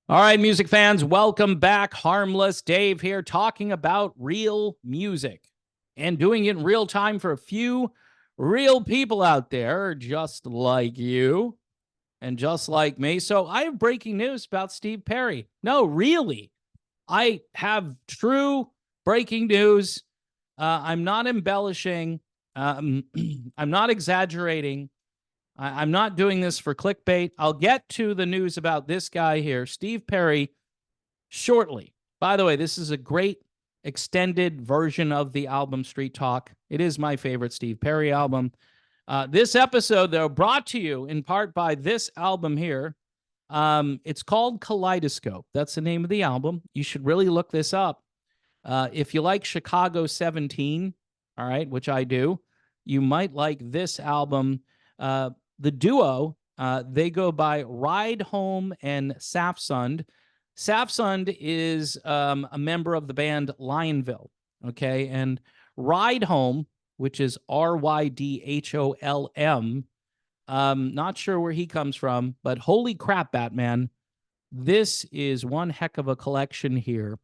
All right, music fans, welcome back. Harmless Dave here talking about real music and doing it in real time for a few real people out there just like you and just like me. So I have breaking news about Steve Perry. No, really. I have true breaking news. I'm not embellishing. I'm not exaggerating. I'm not doing this for clickbait. I'll get to the news about this guy here, Steve Perry, shortly. By the way, this is a great extended version of the album Street Talk. It is my favorite Steve Perry album. This episode, though, brought to you in part by this album here. It's called Kaleidoscope. That's the name of the album. You should really look this up. If you like Chicago 17, all right, which I do, you might like this album. The duo, they go by Ride Home and Safsund. Safsund is a member of the band Lionville, okay? And Ride Home, which is Rydholm, not sure where he comes from, but holy crap, Batman, this is one heck of a collection here.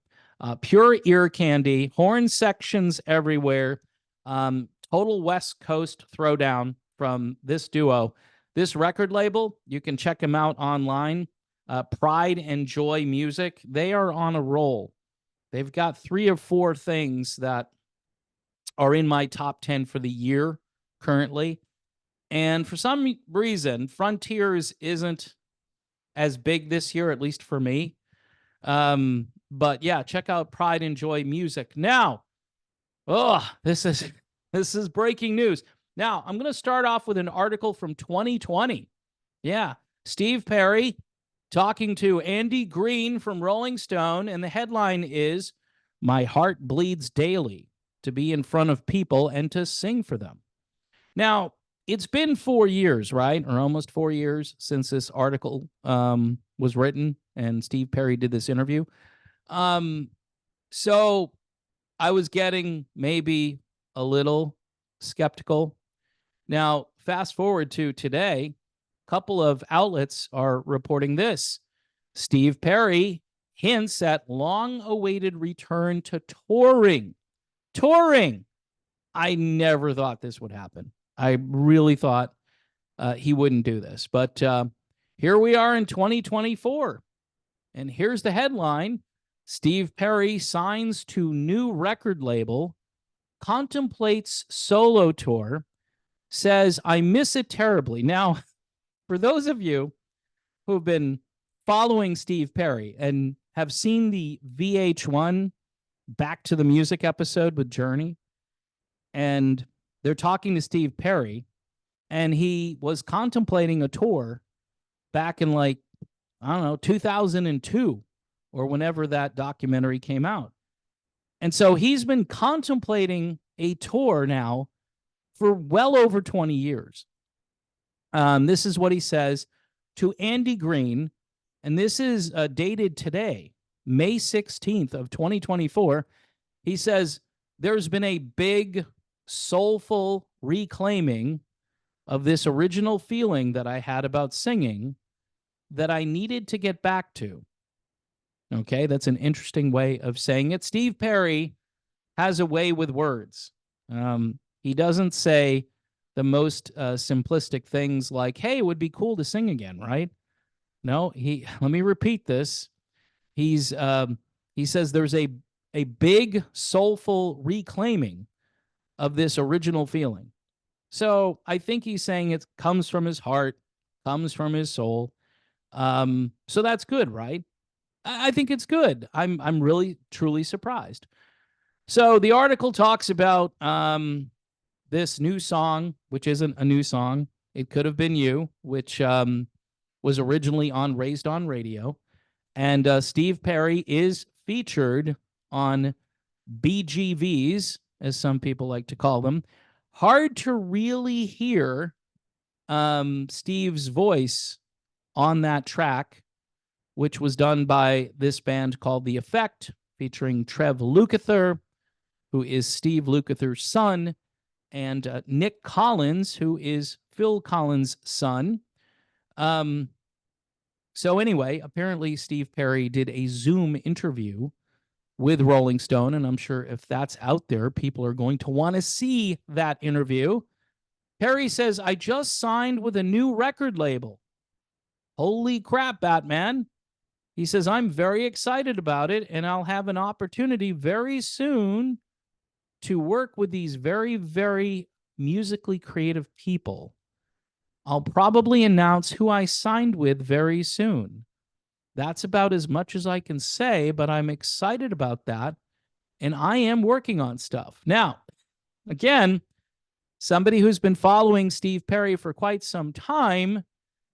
Pure ear candy, horn sections everywhere, total West Coast throwdown from this duo. This record label, you can check them out online. Pride and Joy Music, they are on a roll. They've got 3 or 4 things that are in my top 10 for the year currently. And for some reason, Frontiers isn't as big this year, at least for me. But yeah, check out Pride and Joy Music. Now, this is breaking news. Now, I'm going to start off with an article from 2020. Yeah, Steve Perry talking to Andy Green from Rolling Stone, and the headline is "My Heart Bleeds Daily to Be in Front of People and to Sing for Them." Now, it's been 4 years, right? Or almost 4 years since this article was written and Steve Perry did this interview. So I was getting maybe a little skeptical. Now, fast forward to today, a couple of outlets are reporting this. Steve Perry hints at long-awaited return to touring. Touring. I never thought this would happen. I really thought he wouldn't do this. But here we are in 2024. And here's the headline: Steve Perry signs to new record label, contemplates solo tour, says, "I miss it terribly." Now, for those of you who've been following Steve Perry and have seen the VH1 Back to the Music episode with Journey, and they're talking to Steve Perry, and he was contemplating a tour back in, like, I don't know, 2002 or whenever that documentary came out. And so he's been contemplating a tour now for well over 20 years. This is what he says to Andy Green, and this is dated today, May 16th of 2024. He says, "There's been a big soulful reclaiming of this original feeling that I had about singing that I needed to get back to." Okay, that's an interesting way of saying it. Steve Perry has a way with words. He doesn't say the most simplistic things like, "Hey, it would be cool to sing again," right? No, let me repeat this. He says there's a big soulful reclaiming of this original feeling. So I think he's saying it comes from his heart, comes from his soul. So that's good, right? I think it's good. I'm really truly surprised. So the article talks about this new song, which isn't a new song. It Could Have Been You, which was originally on Raised on Radio. And Steve Perry is featured on BGVs, as some people like to call them. Hard to really hear Steve's voice on that track, which was done by this band called The Effect, featuring Trev Lukather, who is Steve Lukather's son, and Nick Collins, who is Phil Collins' son. So anyway, apparently Steve Perry did a Zoom interview with Rolling Stone, and I'm sure if that's out there, people are going to want to see that interview. Perry says, I just signed with a new record label. Holy crap, Batman. He says, I'm very excited about it, and I'll have an opportunity very soon to work with these very, very musically creative people. I'll probably announce who I signed with very soon. That's about as much as I can say, but I'm excited about that. And I am working on stuff. Now, again, somebody who's been following Steve Perry for quite some time,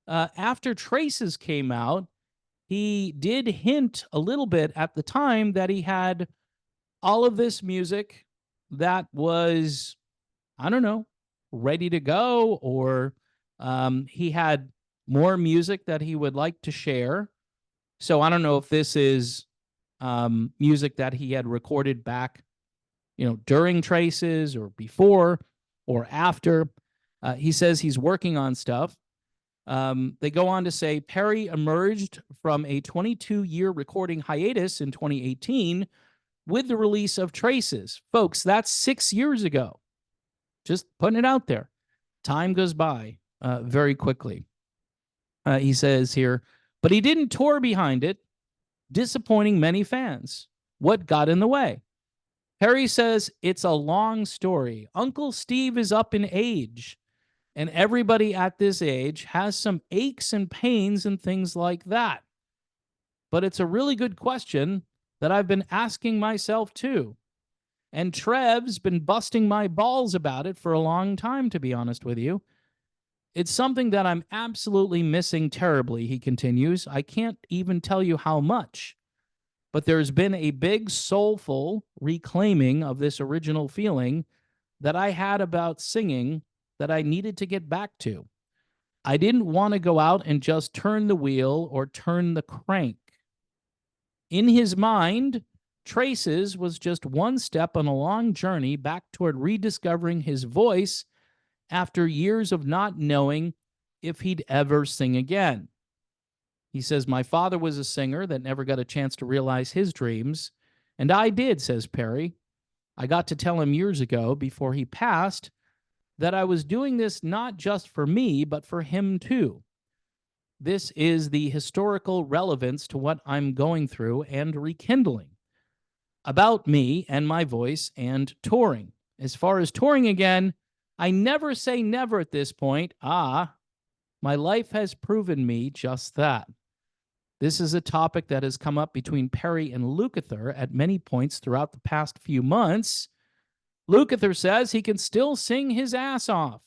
after Traces came out, he did hint a little bit at the time that he had all of this music that was, I don't know, ready to go, or he had more music that he would like to share. So I don't know if this is music that he had recorded back, during Traces or before or after. He says he's working on stuff. They go on to say Perry emerged from a 22-year recording hiatus in 2018 with the release of Traces. Folks, that's 6 years ago. Just putting it out there. Time goes by very quickly. He says here, but he didn't tour behind it, disappointing many fans. What got in the way? Perry says it's a long story. Uncle Steve is up in age, and everybody at this age has some aches and pains and things like that. But it's a really good question that I've been asking myself too. And Trev's been busting my balls about it for a long time, to be honest with you. It's something that I'm absolutely missing terribly, he continues. I can't even tell you how much. But there's been a big soulful reclaiming of this original feeling that I had about singing that I needed to get back to. I didn't want to go out and just turn the wheel or turn the crank. In his mind, Traces was just one step on a long journey back toward rediscovering his voice after years of not knowing if he'd ever sing again. He says, my father was a singer that never got a chance to realize his dreams, and I did, says Perry. I got to tell him years ago, before he passed, that I was doing this not just for me, but for him too. This is the historical relevance to what I'm going through and rekindling about me and my voice and touring. As far as touring again, I never say never at this point. My life has proven me just that. This is a topic that has come up between Perry and Lukather at many points throughout the past few months. Lukather says he can still sing his ass off.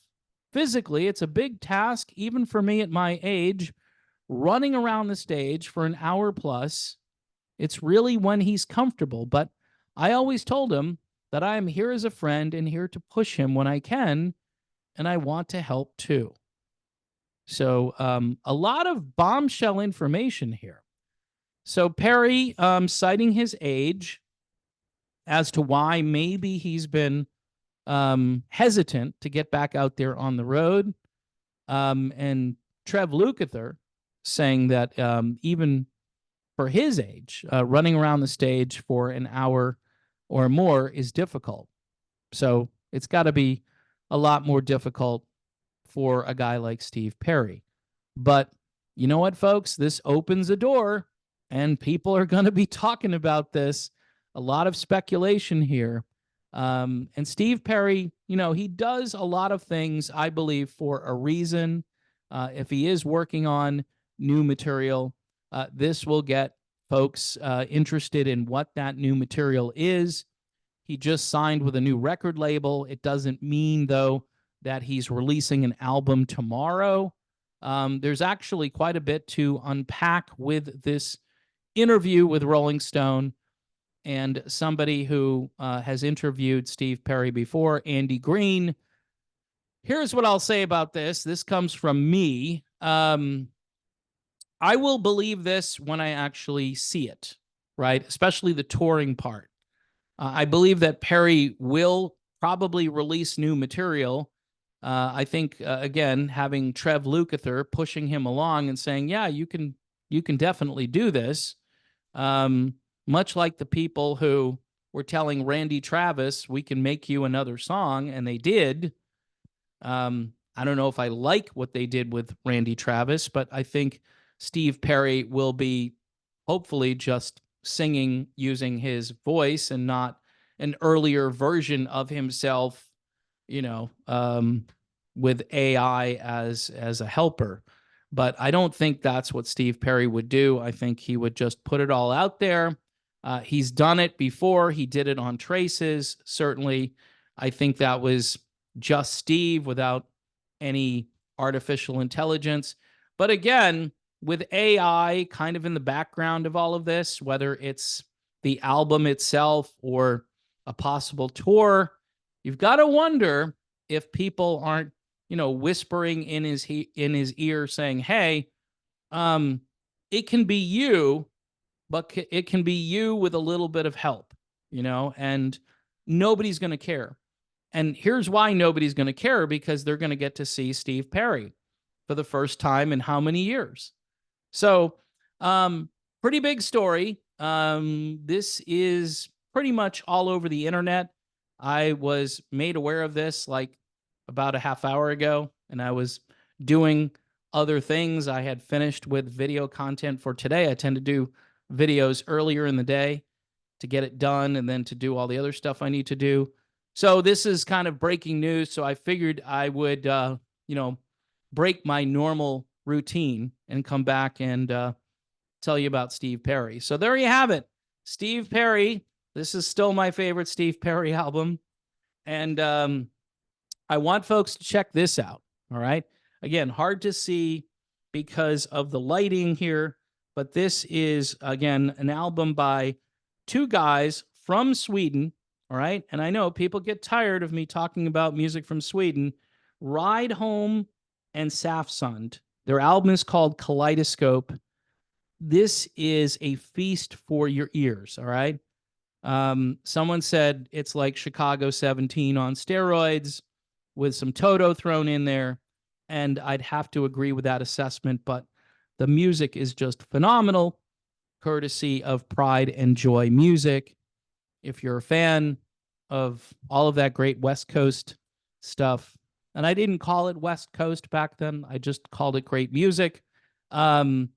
Physically, it's a big task, even for me at my age, running around the stage for an hour plus. It's really when he's comfortable, but I always told him that I am here as a friend and here to push him when I can, and I want to help too. So a lot of bombshell information here. So Perry, citing his age as to why maybe he's been hesitant to get back out there on the road, and Trev Lukather saying that even for his age, running around the stage for an hour or more is difficult. So it's got to be a lot more difficult for a guy like Steve Perry. But you know what, folks? This opens a door, and people are going to be talking about this. A lot of speculation here. And Steve Perry, he does a lot of things, I believe, for a reason. If he is working on new material, this will get folks interested in what that new material is. He just signed with a new record label. It doesn't mean, though, that he's releasing an album tomorrow. There's actually quite a bit to unpack with this interview with Rolling Stone, and somebody who has interviewed Steve Perry before, Andy Green. Here's what I'll say about this. This comes from me. I will believe this when I actually see it, right? Especially the touring part. I believe that Perry will probably release new material. I think, again, having Trev Lukather pushing him along and saying, yeah, you can you can definitely do this. Much like the people who were telling Randy Travis, we can make you another song, and they did. I don't know if I like what they did with Randy Travis, but I think Steve Perry will be hopefully just singing using his voice and not an earlier version of himself, with AI as a helper. But I don't think that's what Steve Perry would do. I think he would just put it all out there. He's done it before. He did it on Traces, certainly. I think that was just Steve without any artificial intelligence. But again, with AI kind of in the background of all of this, whether it's the album itself or a possible tour, you've got to wonder if people aren't, whispering in his ear saying, "Hey, it can be you, but it can be you with a little bit of help," and nobody's going to care. And here's why nobody's going to care, because they're going to get to see Steve Perry for the first time in how many years? So, pretty big story. This is pretty much all over the internet. I was made aware of this like about a half hour ago, and I was doing other things. I had finished with video content for today. I tend to do videos earlier in the day to get it done and then to do all the other stuff I need to do. So this is kind of breaking news. So I figured I would, break my normal routine and come back and tell you about Steve Perry. So there you have it. Steve Perry. This is still my favorite Steve Perry album. And I want folks to check this out. All right. Again, hard to see because of the lighting here, but this is, again, an album by two guys from Sweden. All right. And I know people get tired of me talking about music from Sweden. Ride Home and Safsund. Their album is called Kaleidoscope. This is a feast for your ears. All right. Someone said it's like Chicago 17 on steroids with some Toto thrown in there. And I'd have to agree with that assessment, but the music is just phenomenal, courtesy of Pride and Joy Music. If you're a fan of all of that great West Coast stuff, and I didn't call it West Coast back then, I just called it great music. In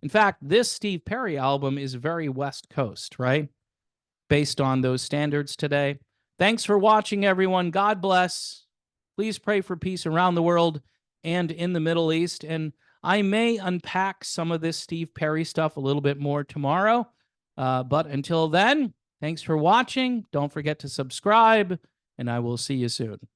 fact, this Steve Perry album is very West Coast, right? Based on those standards today. Thanks for watching, everyone. God bless. Please pray for peace around the world and in the Middle East. And I may unpack some of this Steve Perry stuff a little bit more tomorrow. But until then, thanks for watching. Don't forget to subscribe, and I will see you soon.